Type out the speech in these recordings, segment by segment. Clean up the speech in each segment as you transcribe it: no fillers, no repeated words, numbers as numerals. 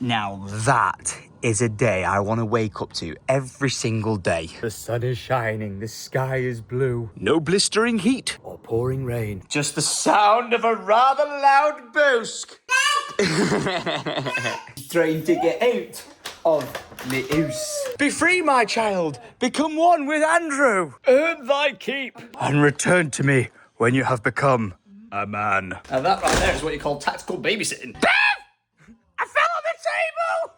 Now that is a day I want to wake up to every single day. The sun is shining, the sky is blue. No blistering heat. Or pouring rain. Just the sound of a rather loud boosk. Trying to get out of the house. Be free, my child. Become one with Andrew. Earn thy keep. And return to me when you have become a man. Now that right there is what you call tactical babysitting. I fell on the table!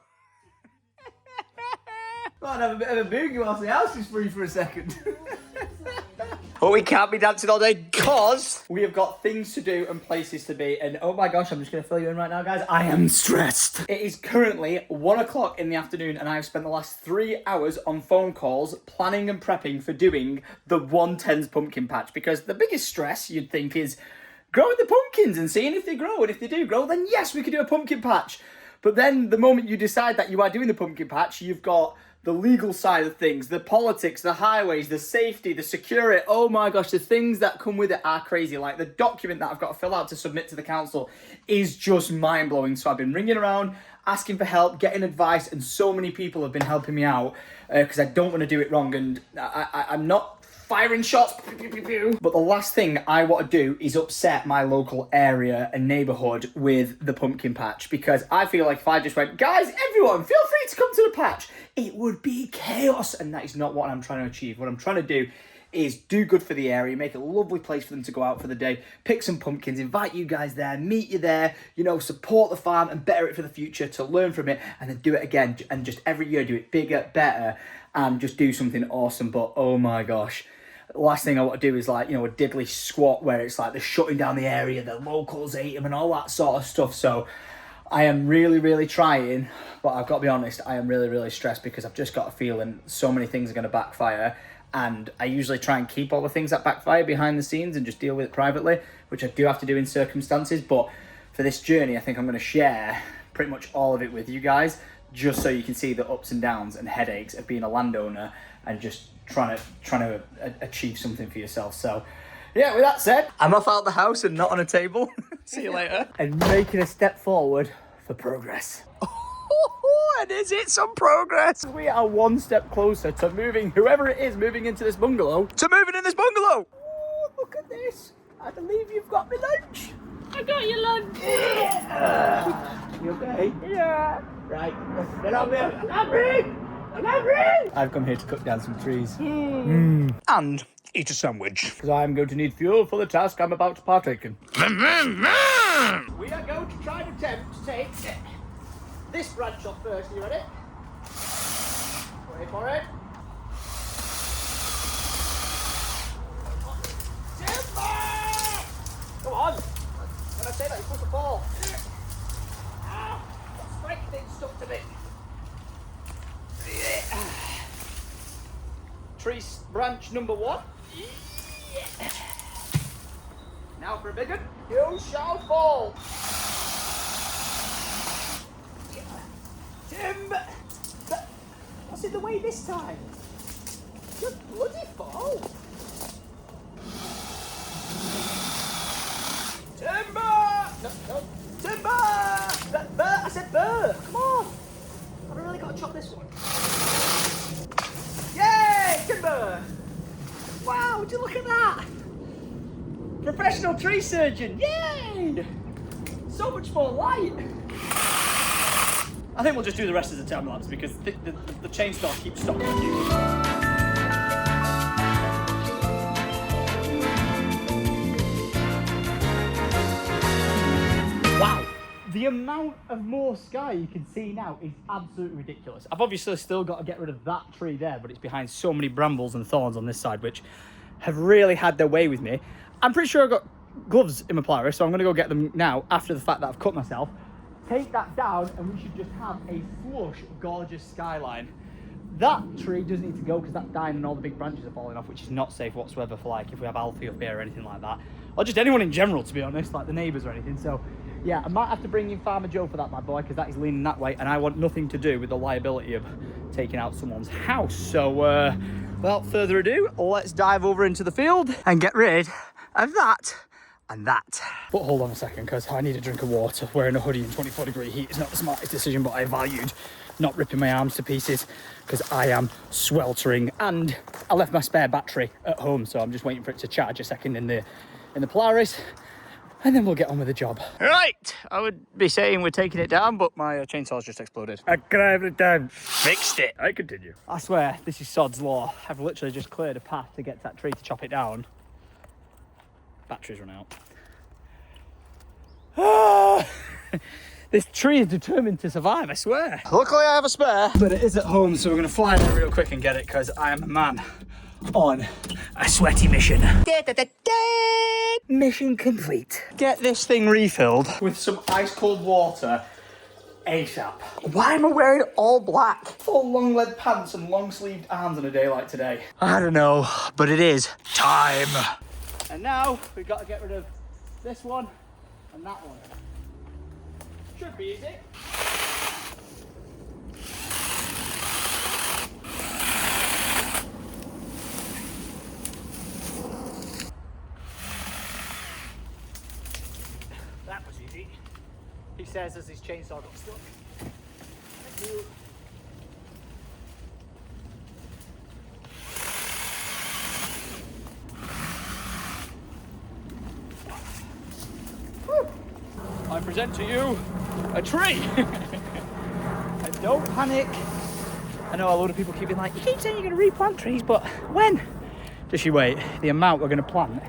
Might have a bit of a boogie whilst the house is free for a second. But we can't be dancing all day because we have got things to do and places to be, and oh my gosh, I'm just going to fill you in right now, guys. I am stressed. It is currently 1 o'clock in the afternoon, and I have spent the last 3 hours on phone calls planning and prepping for doing the 110s pumpkin patch, because the biggest stress you'd think is growing the pumpkins and seeing if they grow, and if they do grow, then yes, we could do a pumpkin patch. But then the moment you decide that you are doing the pumpkin patch, you've got the legal side of things, the politics, the highways, the safety, the security. Oh my gosh, the things that come with it are crazy. Like the document that I've got to fill out to submit to the council is just mind-blowing. So I've been ringing around, asking for help, getting advice, and so many people have been helping me out because I don't want to do it wrong, and I'm not firing shots, but the last thing I want to do is upset my local area and neighbourhood with the pumpkin patch, because I feel like if I just went, guys, everyone, feel free to come to the patch, it would be chaos, and that is not what I'm trying to achieve. What I'm trying to do is do good for the area, make a lovely place for them to go out for the day, pick some pumpkins, invite you guys there, meet you there, you know, support the farm and better it for the future, to learn from it, and then do it again, and just every year do it bigger, better, and just do something awesome. But oh my gosh, the last thing I want to do is like, you know, a diddly squat where it's like they're shutting down the area, the locals hate them and all that sort of stuff. So I am really, really trying, but I've got to be honest, I am really, really stressed because I've just got a feeling so many things are going to backfire. And I usually try and keep all the things that backfire behind the scenes and just deal with it privately, which I do have to do in circumstances. But for this journey, I think I'm going to share pretty much all of it with you guys, just so you can see the ups and downs and headaches of being a landowner and just trying to achieve something for yourself. So yeah, with that said, I'm off out the house and not on a table. See you later. And making a step forward for progress. and is it some progress? We are one step closer to moving, whoever it is moving into this bungalow. To moving in this bungalow. Ooh, look at this. I believe you've got me lunch. I got your lunch. Yeah. You okay? Yeah. Right, let's get on there. I'm hungry. I'm hungry. I've come here to cut down some trees. And eat a sandwich. Because I'm going to need fuel for the task I'm about to partake in. We are going to try and attempt to take this branch off first. Are you ready? Wait for it. Timber! Come on. When I say that, you're supposed to fall. Ah, that spike thing stuck to me. Tree branch number 1. Yeah. Now for a big one. You shall fall. Timber. What's in the way this time? Good bloody fall. Timber! No. Timber! Burr! I said burr! Come on! I've really got to chop this one. Yay! Timber! Wow, would you look at that? Professional tree surgeon! Yay! So much more light! I think we'll just do the rest of the time lapse because the chainsaw keeps stopping. Wow! The amount of more sky you can see now is absolutely ridiculous. I've obviously still got to get rid of that tree there, but it's behind so many brambles and thorns on this side, which have really had their way with me. I'm pretty sure I've got gloves in my plier, so I'm going to go get them now after the fact that I've cut myself. Take that down and we should just have a flush, gorgeous skyline. That tree doesn't need to go because that's dying and all the big branches are falling off, which is not safe whatsoever for like if we have Alfie up here or anything like that. Or just anyone in general, to be honest, like the neighbours or anything. So yeah, I might have to bring in Farmer Joe for that bad boy because that is leaning that way and I want nothing to do with the liability of taking out someone's house. So without further ado, let's dive over into the field and get rid of that And that. But hold on a second, because I need a drink of water. Wearing a hoodie in 24-degree heat is not the smartest decision, but I valued not ripping my arms to pieces because I am sweltering. And I left my spare battery at home, so I'm just waiting for it to charge a second in the Polaris, and then we'll get on with the job. Right, I would be saying we're taking it down, but my chainsaw's just exploded. I grabbed it down, fixed it. I continue. I swear, this is sod's law. I've literally just cleared a path to get to that tree to chop it down. Batteries run out. This tree is determined to survive, I swear. Luckily I have a spare, but it is at home, so we're gonna fly there real quick and get it, because I am a man on a sweaty mission. Mission complete. Get this thing refilled with some ice cold water ASAP. Why am I wearing all black? Full long leg pants and long sleeved arms on a day like today. I don't know, but it is time. And now we've got to get rid of this one and that one. Should be easy. That was easy. He says as his chainsaw got stuck. Thank you. I present to you a tree. And don't panic. I know a lot of people keep being like, you keep saying you're going to replant trees, but when? Just you wait. The amount we're going to plant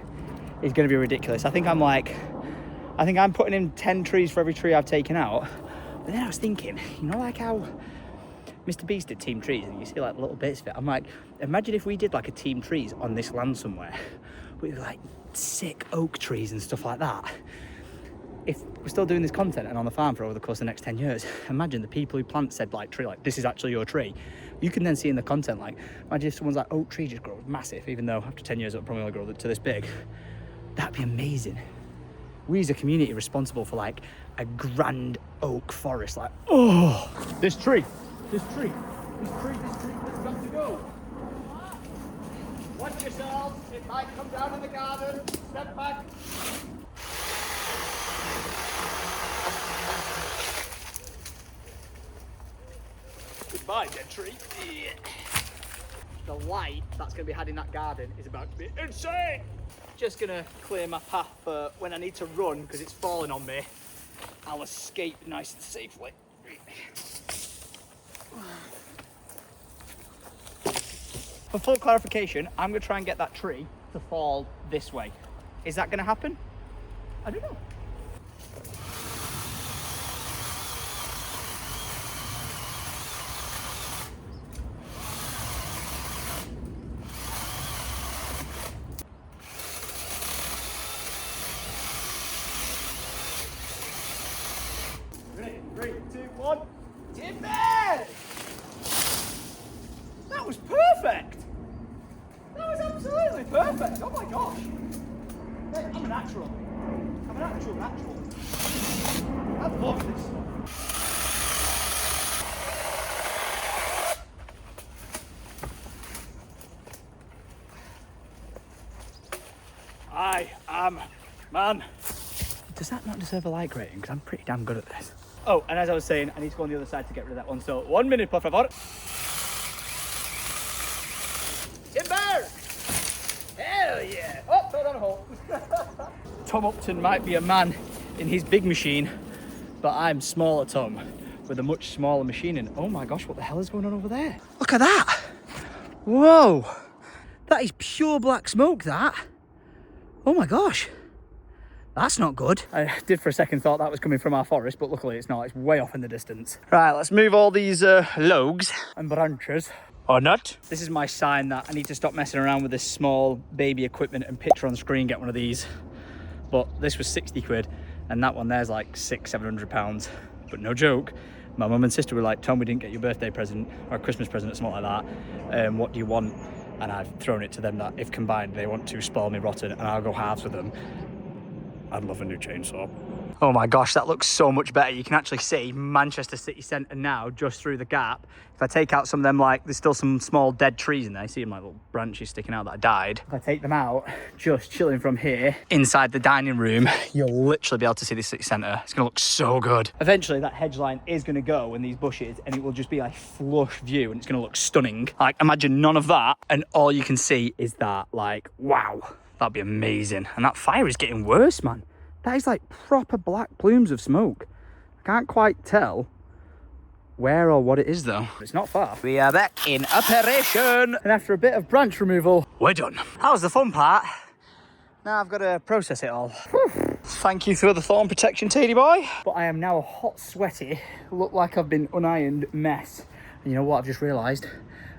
is going to be ridiculous. I think I'm putting in 10 trees for every tree I've taken out. But then I was thinking, you know, like how Mr. Beast did team trees and you see like little bits of it. I'm like, imagine if we did like a team trees on this land somewhere with like sick oak trees and stuff like that. If we're still doing this content and on the farm for over the course of the next 10 years, imagine the people who plant said like tree, like this is actually your tree. You can then see in the content, like, imagine if someone's like, oak tree just grows massive, even though after 10 years it'll probably only grow to this big. That'd be amazing. We as a community are responsible for like a grand oak forest, like, oh, this tree has got to go. Watch yourselves, it might come down in the garden, step back. Goodbye, dead tree. Yeah. The light that's going to be had in that garden is about to be insane. Just going to clear my path for when I need to run because it's falling on me. I'll escape nice and safely. For full clarification, I'm going to try and get that tree to fall this way. Is that going to happen? I don't know. Ready? 3, 2, 1. In bed! That was perfect! That was absolutely perfect! Oh my gosh! Hey, I'm a natural. I'm an actual natural. I love this stuff. I am man. Does that not deserve a like rating? Because I'm pretty damn good at this. Oh, and as I was saying, I need to go on the other side to get rid of that one. So 1 minute, por favor. Timber! Hell yeah! Oh, fell down a hole. Tom Upton might be a man in his big machine, but I'm smaller Tom with a much smaller machine. And oh my gosh, what the hell is going on over there? Look at that! Whoa! That is pure black smoke, that. Oh my gosh. That's not good. I did for a second thought that was coming from our forest, but luckily it's not. It's way off in the distance. Right, let's move all these logs and branches. Or not. This is my sign that I need to stop messing around with this small baby equipment and picture on screen, get one of these. But this was 60 quid and that one there's like £600-700. But no joke, my mum and sister were like, Tom, we didn't get your birthday present or a Christmas present or something like that. What do you want? And I've thrown it to them that if combined they want to spoil me rotten and I'll go halves with them. I'd love a new chainsaw. Oh my gosh, that looks so much better. You can actually see Manchester city centre now just through the gap. If I take out some of them, like, there's still some small dead trees in there. You see them, like, little branches sticking out that I died. If I take them out, just chilling from here, inside the dining room, you'll literally be able to see the city centre. It's going to look so good. Eventually, that hedge line is going to go in these bushes, and it will just be like flush view, and it's going to look stunning. Like, imagine none of that, and all you can see is that. Like, wow, that'd be amazing. And that fire is getting worse, man. That is like proper black plumes of smoke. I can't quite tell where or what it is though. It's not far. We are back in operation. And after a bit of branch removal, we're done. That was the fun part. Now I've got to process it all. Thank you for the thorn protection, Teedy boy. But I am now a hot, sweaty, look like I've been unironed mess. And you know what I've just realised?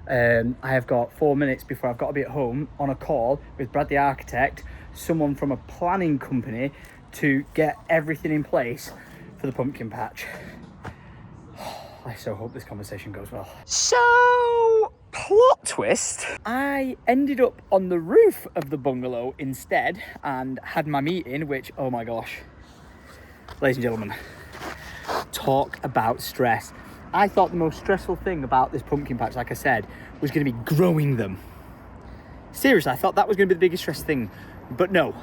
I have got 4 minutes before I've got to be at home on a call with Brad the architect, someone from a planning company, to get everything in place for the pumpkin patch. I so hope this conversation goes well. So, plot twist. I ended up on the roof of the bungalow instead and had my meeting, which, oh my gosh. Ladies and gentlemen, talk about stress. I thought the most stressful thing about this pumpkin patch, like I said, was going to be growing them. Seriously, I thought that was going to be the biggest stress thing, but no.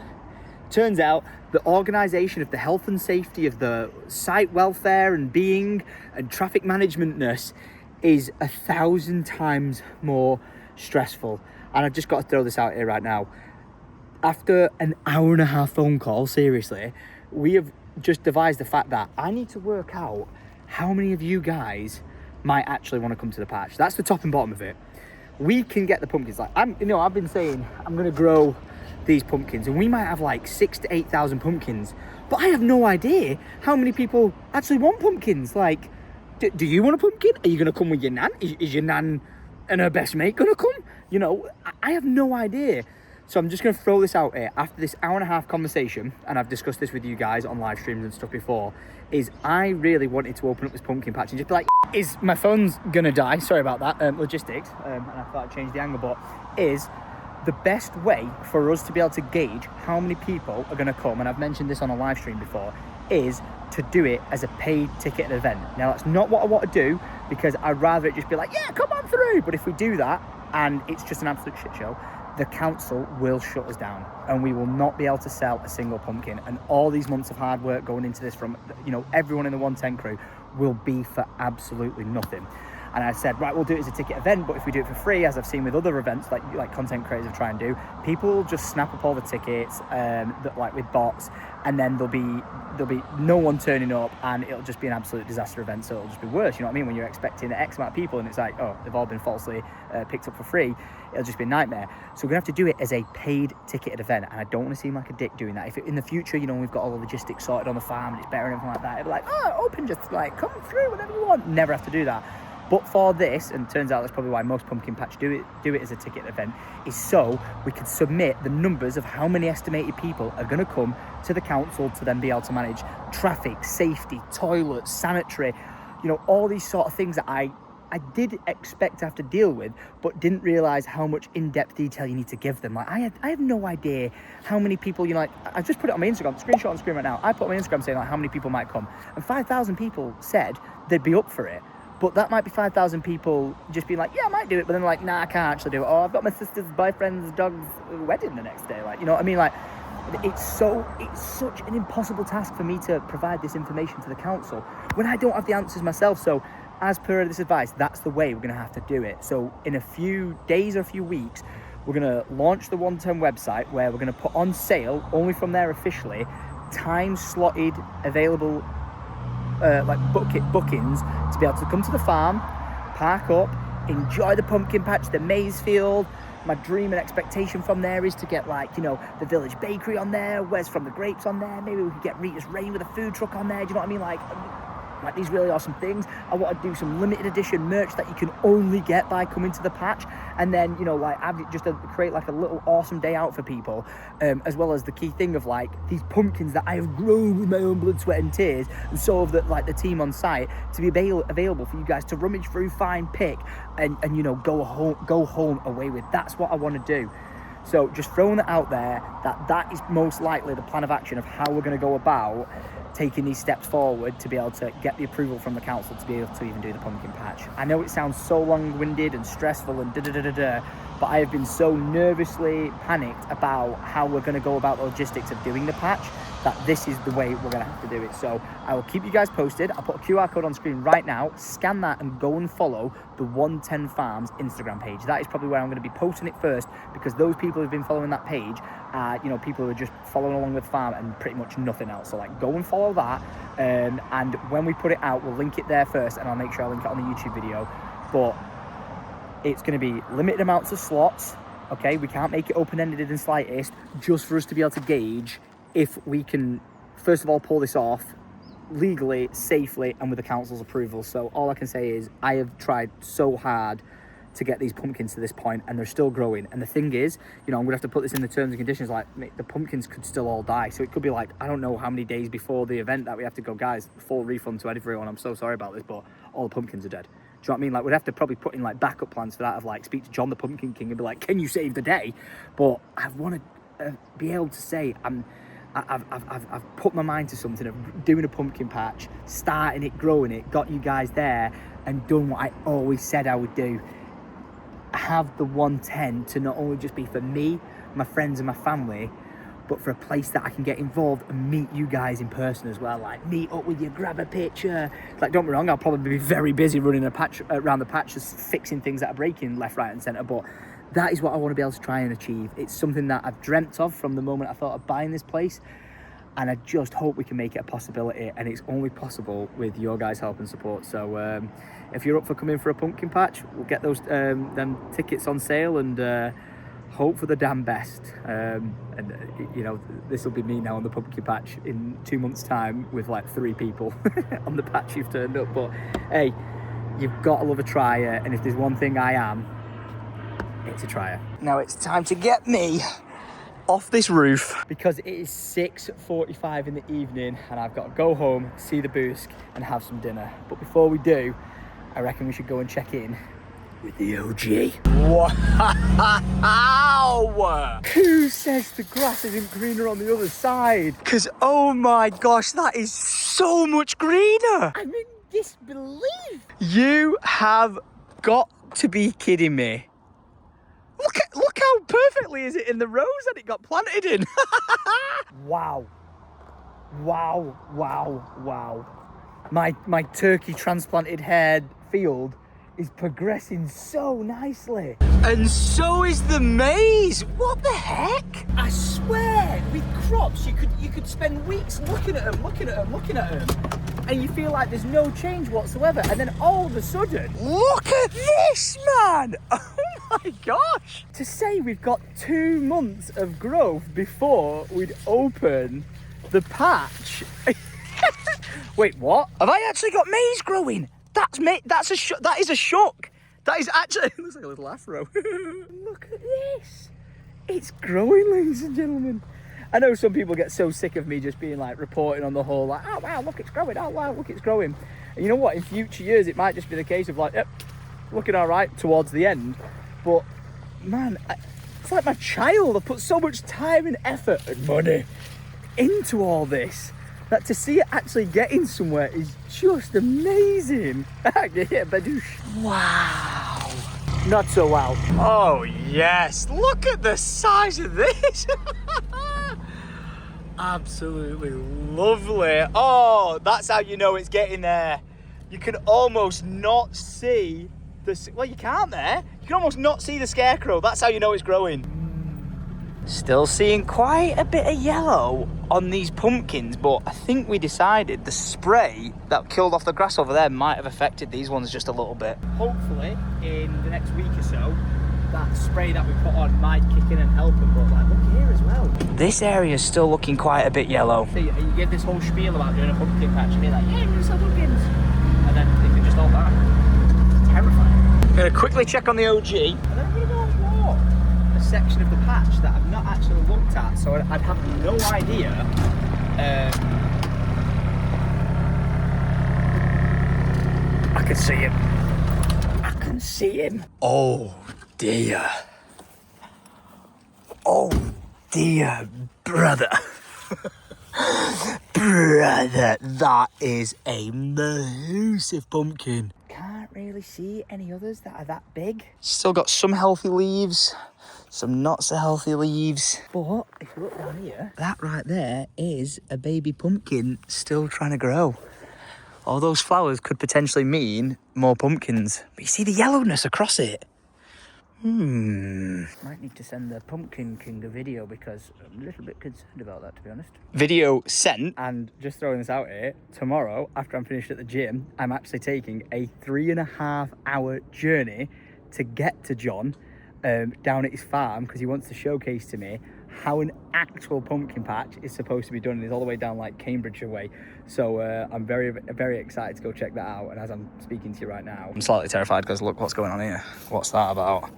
Turns out the organisation of the health and safety of the site welfare and being and traffic managementness is 1,000 times more stressful. And I've just got to throw this out here right now. After an hour and a half phone call, seriously, we have just devised the fact that I need to work out how many of you guys might actually want to come to the patch. That's the top and bottom of it. We can get the pumpkins. Like, I've been saying I'm going to grow these pumpkins, and we might have like 6,000 to 8,000 pumpkins, but I have no idea how many people actually want pumpkins. Like, do you want a pumpkin? Are you going to come with your nan? Is your nan and her best mate going to come? You know, I have no idea. So I'm just going to throw this out here. After this hour and a half conversation, and I've discussed this with you guys on live streams and stuff before, is I really wanted to open up this pumpkin patch and just be like, is my phone's going to die? Sorry about that, logistics, and I thought I'd change the angle, but is the best way for us to be able to gauge how many people are going to come, and I've mentioned this on a live stream before, is to do it as a paid ticket event. Now, that's not what I want to do, because I'd rather it just be like, yeah, come on through. But if we do that and it's just an absolute shit show, the council will shut us down and we will not be able to sell a single pumpkin. And all these months of hard work going into this from, you know, everyone in the 110 crew will be for absolutely nothing. And I said, right, we'll do it as a ticket event, but if we do it for free, as I've seen with other events like content creators try and do, people will just snap up all the tickets, like with bots, and then there'll be no one turning up, and it'll just be an absolute disaster event. So it'll just be worse. You know what I mean? When you're expecting X amount of people, and it's like, oh, they've all been falsely picked up for free, it'll just be a nightmare. So we're gonna have to do it as a paid ticketed event, and I don't want to seem like a dick doing that. If in the future, you know, we've got all the logistics sorted on the farm and it's better and everything like that, it'll be like, oh, open, just like come through whenever you want. Never have to do that. But for this, and it turns out that's probably why most pumpkin patch do it as a ticket event, is so we can submit the numbers of how many estimated people are going to come to the council to then be able to manage traffic, safety, toilets, sanitary, you know, all these sort of things that I did expect to have to deal with, but didn't realise how much in-depth detail you need to give them. Like, I have no idea how many people, you know, like, I just put it on my Instagram, screenshot on screen right now. I put on my Instagram saying, like, how many people might come, and 5,000 people said they'd be up for it. But that might be 5,000 people just being like, yeah, I might do it, but then like, nah, I can't actually do it. Oh, I've got my sister's boyfriend's dog's wedding the next day. Like, you know what I mean? Like, it's such an impossible task for me to provide this information to the council when I don't have the answers myself. So as per this advice, that's the way we're going to have to do it. So in a few days or a few weeks, we're going to launch the 110 website, where we're going to put on sale, only from there officially, time slotted available like bookings to be able to come to the farm, park up, enjoy the pumpkin patch, the maize field. My dream and expectation from there is to get, like, you know, the village bakery on there, Wes from the Grapes on there. Maybe we could get Rita's Rain with a food truck on there. Do you know what I mean? Like these really awesome things. I want to do some limited edition merch that you can only get by coming to the patch, and then, you know, like, have just create like a little awesome day out for people, as well as the key thing of like these pumpkins that I have grown with my own blood, sweat and tears, and so have the team on site to be available for you guys to rummage through, find, pick, and you know, go home away with. That's what I want to do. So just throwing it out there, that is most likely the plan of action of how we're going to go about taking these steps forward to be able to get the approval from the council to be able to even do the pumpkin patch. I know it sounds so long-winded and stressful and but I have been so nervously panicked about how we're going to go about the logistics of doing the patch that this is the way we're going to have to do it. So I will keep you guys posted. I'll put a QR code on screen right now. Scan that and go and follow the 110 Farms Instagram page. That is probably where I'm going to be posting it first, because those people who've been following that page are, you know, people who are just following along with farm and pretty much nothing else. So like, go and follow that. And when we put it out, we'll link it there first, and I'll make sure I link it on the YouTube video. But it's going to be limited amounts of slots. Okay, we can't make it open-ended in the slightest, just for us to be able to gauge if we can, first of all, pull this off legally, safely, and with the council's approval. So all I can say is I have tried so hard to get these pumpkins to this point, and they're still growing. And the thing is, you know, I'm gonna have to put this in the terms and conditions, like, the pumpkins could still all die. So it could be like, I don't know how many days before the event that we have to go, guys, full refund to everyone. I'm so sorry about this, but all the pumpkins are dead. Do you know what I mean? Like, we'd have to probably put in like backup plans for that, of like speak to John the Pumpkin King and be like, can you save the day? But I want to be able to say I've put my mind to something of doing a pumpkin patch, starting it, growing it, got you guys there, and done what I always said I would do. Have the 110 to not only just be for me, my friends and my family, but for a place that I can get involved and meet you guys in person as well. Like, meet up with you, grab a picture. Like, don't be wrong, I'll probably be very busy running a patch around the patch, just fixing things that are breaking left, right and centre, but that is what I want to be able to try and achieve. It's something that I've dreamt of from the moment I thought of buying this place, and I just hope we can make it a possibility, and it's only possible with your guys' help and support. So if you're up for coming for a pumpkin patch, we'll get those them tickets on sale, and hope for the damn best. And you know, this will be me now on the pumpkin patch in 2 months' time with like 3 people on the patch who've turned up. But hey, you've got to love a trier, and if there's one thing I am, it's a trier. Now it's time to get me off this roof, because it is 6:45 in the evening and I've got to go home, see the boosk and have some dinner. But before we do, I reckon we should go and check in with the OG. Wow! Who says the grass isn't greener on the other side? Because, oh my gosh, that is so much greener. I'm in disbelief. You have got to be kidding me. Look how perfectly is it in the rows that it got planted in. Wow. Wow, wow, wow. My turkey transplanted head field is progressing so nicely. And so is the maize. What the heck? I swear, with crops, you could spend weeks looking at them, and you feel like there's no change whatsoever. And then all of a sudden, look at this, man. Oh my gosh. To say we've got 2 months of growth before we'd open the patch. Wait, what? Have I actually got maize growing? That is a shock. That is actually, it looks like a little afro. Look at this. It's growing, ladies and gentlemen. I know some people get so sick of me just being like reporting on the whole, like, oh wow, look, it's growing. Oh wow, look, it's growing. And you know what? In future years, it might just be the case of like, yep, looking all right towards the end. But man, it's like my child. I've put so much time and effort and money into all this, that to see it actually getting somewhere is just amazing. Yeah, badoosh. Wow. Not so wow. Oh yes, look at the size of this. Absolutely lovely. Oh, that's how you know it's getting there. You can almost not see the, well, you can't there. You can almost not see the scarecrow. That's how you know it's growing. Still seeing quite a bit of yellow on these pumpkins, but I think we decided the spray that killed off the grass over there might have affected these ones just a little bit. Hopefully, in the next week or so, that spray that we put on might kick in and help them, but like, look here as well. This area is still looking quite a bit yellow. So you give this whole spiel about doing a pumpkin patch and be like, yeah, we're gonna sell pumpkins. And then they can just all die. It's terrifying. I'm gonna quickly check on the OG. And then I'm gonna go and walk a section of the patch that I've not actually looked at, so I'd have no idea. I can see him. I can see him. Oh dear. Oh dear brother. Brother, that is a massive pumpkin. Can't really see any others that are that big. Still got some healthy leaves, some not so healthy leaves. But if you look down here, That right there is a baby pumpkin still trying to grow. All those flowers could potentially mean more pumpkins. But you see the yellowness across it? might need to send the Pumpkin King a video because I'm a little bit concerned about that, to be honest. Video sent. And just throwing this out here, tomorrow, after I'm finished at the gym, I'm actually taking a 3.5 hour journey to get to John down at his farm because he wants to showcase to me how an actual pumpkin patch is supposed to be done. And he's all the way down like Cambridgeshire way. So I'm very, very excited to go check that out. And as I'm speaking to you right now, I'm slightly terrified because look what's going on here. What's that about?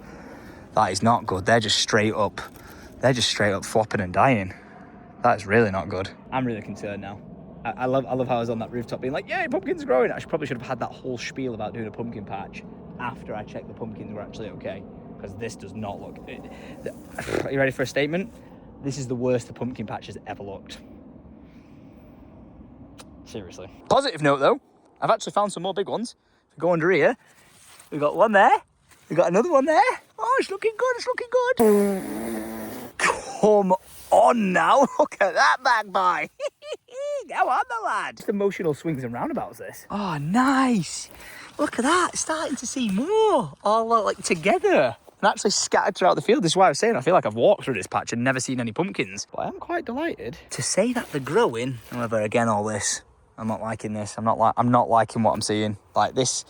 That is not good. They're just straight up flopping and dying. That is really not good. I'm really concerned now. I love how I was on that rooftop being like, yay, pumpkins growing. I probably should have had that whole spiel about doing a pumpkin patch after I checked the pumpkins were actually okay. Because this does not look... Are you ready for a statement? This is the worst the pumpkin patch has ever looked. Seriously. Positive note though, I've actually found some more big ones. If we go under here, we've got one there. We've got another one there. Oh, it's looking good, it's looking good. Come on now, look at that bad boy. Go on the lad. Just emotional swings and roundabouts, this. Oh, nice. Look at that, starting to see more. All like together. And actually scattered throughout the field. This is why I was saying I feel like I've walked through this patch and never seen any pumpkins. But I'm quite delighted. To say that they're growing, however, again, all this, I'm not liking this. I'm not liking what I'm seeing. Like this,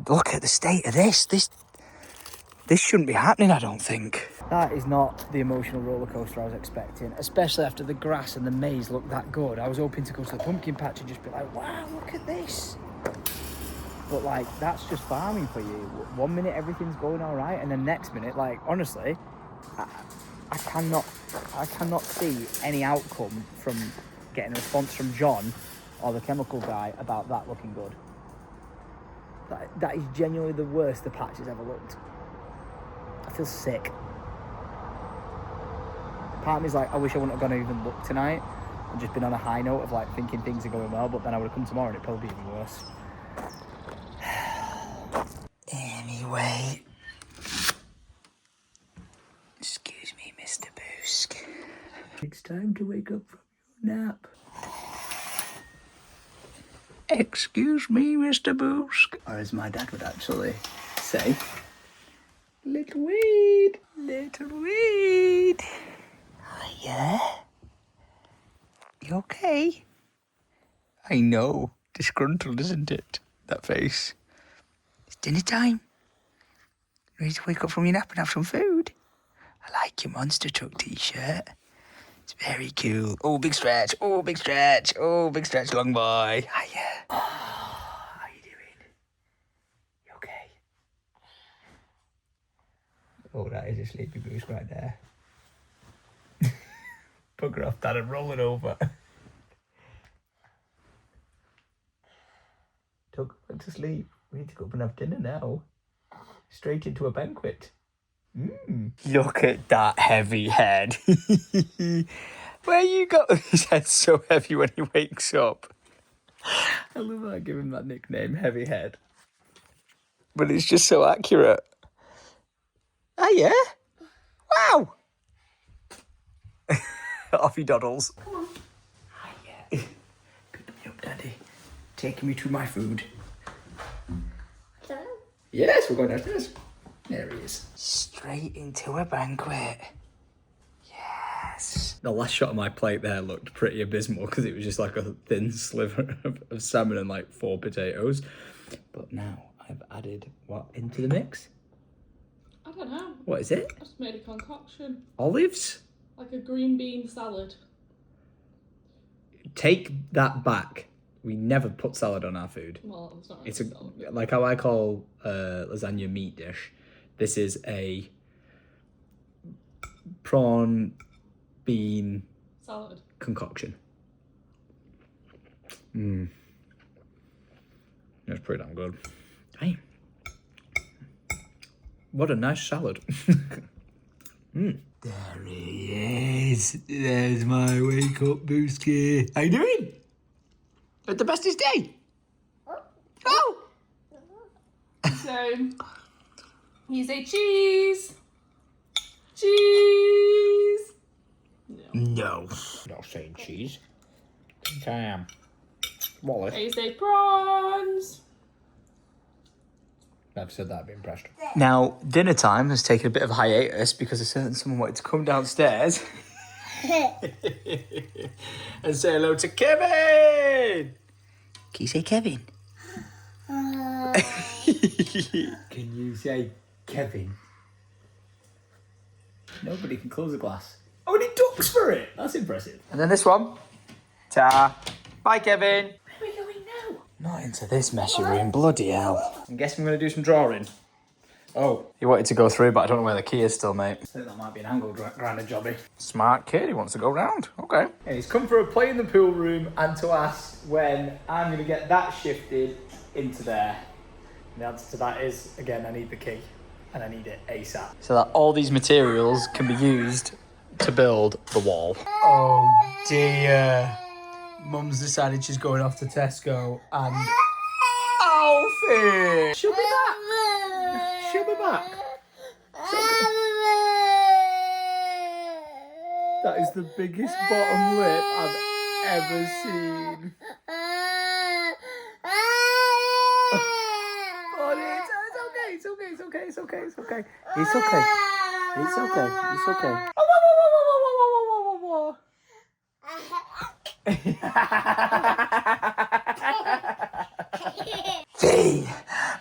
look at the state of this. This shouldn't be happening, I don't think. That is not the emotional roller coaster I was expecting, especially after the grass and the maize looked that good. I was hoping to go to the pumpkin patch and just be like, wow, look at this. But like, that's just farming for you. 1 minute everything's going all right, and then next minute, like, honestly, I cannot see any outcome from getting a response from John or the chemical guy about that looking good. That is genuinely the worst the patch has ever looked. I feel sick. Part of me's like, I wish I wouldn't have gone and even looked tonight and just been on a high note of like thinking things are going well, but then I would have come tomorrow and it'd probably be even worse. Anyway. Excuse me, Mr. Boosk. It's time to wake up from your nap. Excuse me, Mr. Boosk. Or as my dad would actually say, little weed. Little weed. Yeah? You okay? I know. Disgruntled, isn't it? That face. It's dinner time. Ready to wake up from your nap and have some food? I like your monster truck t-shirt. It's very cool. Oh, big stretch. Oh, big stretch. Oh, big stretch, long boy. Hiya. Oh, how you doing? You okay? Oh, that is a sleepy goose right there. Bugger off, Dad, and roll it over. Tuck, back to sleep. We need to go up and have dinner now. Straight into a banquet. Look at that heavy head. Where you got his head so heavy when he wakes up? I love how I give him that nickname, Heavy Head. But it's just so accurate. Oh yeah? Wow! Off he doddles. Come on. Hi, yeah. Pick me up, Daddy. Taking me to my food. Hello? Yes, we're going downstairs. There he is. Straight into a banquet. Yes. The last shot of my plate there looked pretty abysmal because it was just like a thin sliver of salmon and like 4 potatoes. But now I've added what into the mix? I don't know. What is it? I just made a concoction. Olives? Like a green bean salad. Take that back. We never put salad on our food. Well, it's not really It's a, salad. like how I call lasagna meat dish. This is a prawn bean Salad. concoction. That's pretty damn good. Hey, what a nice salad. There he is. There's my wake up Booski. How you doing? At the bestest day? Oh! So, you say cheese. Cheese. No. Not saying cheese. I am. Wallace. You say prawns. I've said that, I'd be impressed. Now, dinner time has taken a bit of a hiatus because a certain someone wanted to come downstairs and say hello to Kevin. Can you say Kevin? Can you say Kevin? Nobody can close a glass. Oh, and he ducks for it. That's impressive. And then this one. Ta. Bye, Kevin. Where are we going now? Not into this messy room. Bloody hell. I'm guessing we're going to do some drawing. Oh, he wanted to go through, but I don't know where the key is still, mate. I think that might be an angle grinder jobby. Smart kid. He wants to go round. Okay. And he's come for a play in the pool room and to ask when I'm going to get that shifted into there. And the answer to that is, again, I need the key. And I need it ASAP. So that all these materials can be used to build the wall. Oh dear. Mum's decided she's going off to Tesco and... Alfie! She'll be back. She'll be back. That is the biggest bottom lip I've ever seen. It's okay. It's okay. It's okay. It's okay. It's okay. It's okay. It's okay. Fee,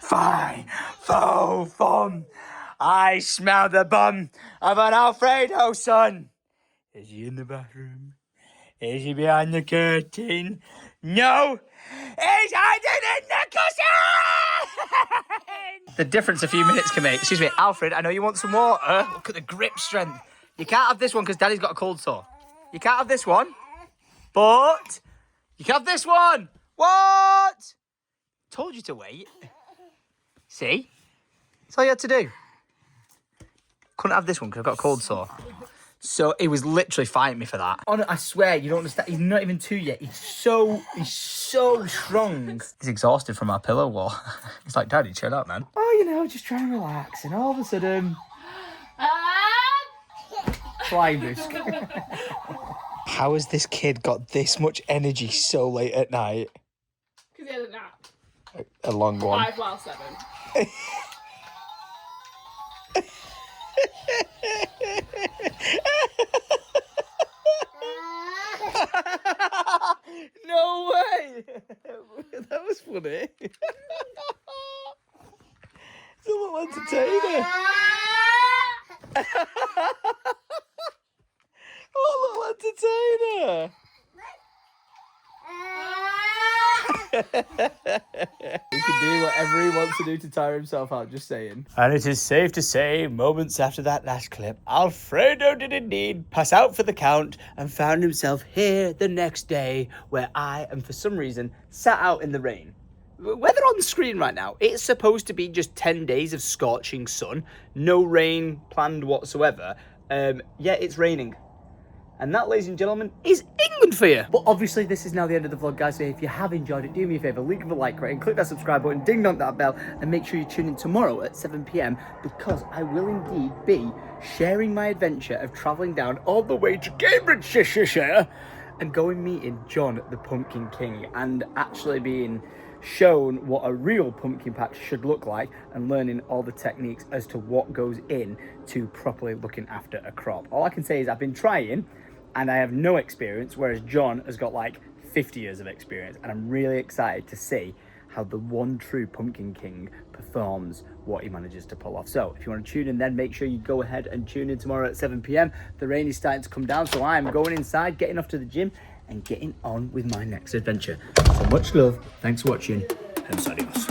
fi, fo, fum. I smell the bum of an Alfredo, son. Is he in the bathroom? Is he behind the curtain? No. He's hiding in the cushion! The difference a few minutes can make. Excuse me, Alfred, I know you want some water. Look at the grip strength. You can't have this one because Daddy's got a cold sore. You can't have this one. But you can have this one. What? Told you to wait. See? That's all you had to do. Couldn't have this one because I've got a cold sore. So he was literally fighting me for that. I swear, you don't understand. He's not even 2 yet. He's so strong. He's exhausted from our pillow war. He's like, Daddy, chill out, man. Oh, you know, just trying to relax. And all of a sudden... Flying disc. How has this kid got this much energy so late at night? Because he had a nap. A long one. 5 while 7. No way! That was funny. It's a little entertainer. A little entertainer. He can do whatever he wants to do to tire himself out, just saying. And it is safe to say, moments after that last clip, Alfredo did indeed pass out for the count and found himself here the next day where I am, for some reason, sat out in the rain. Weather on the screen right now, it's supposed to be just 10 days of scorching sun, no rain planned whatsoever. Yeah, it's raining. And that, ladies and gentlemen, is England for you. But obviously, this is now the end of the vlog, guys. So if you have enjoyed it, do me a favour, leave a like rating, click that subscribe button, ding dong that bell, and make sure you tune in tomorrow at 7 PM because I will indeed be sharing my adventure of travelling down all the way to Cambridgeshire and going meeting John the Pumpkin King and actually being shown what a real pumpkin patch should look like and learning all the techniques as to what goes in to properly looking after a crop. All I can say is I've been trying and I have no experience, whereas John has got like 50 years of experience, and I'm really excited to see how the one true Pumpkin King performs what he manages to pull off. So if you want to tune in then, make sure you go ahead and tune in tomorrow at 7 PM. The rain is starting to come down, so I'm going inside, getting off to the gym and getting on with my next adventure. So much love, thanks for watching, and adios.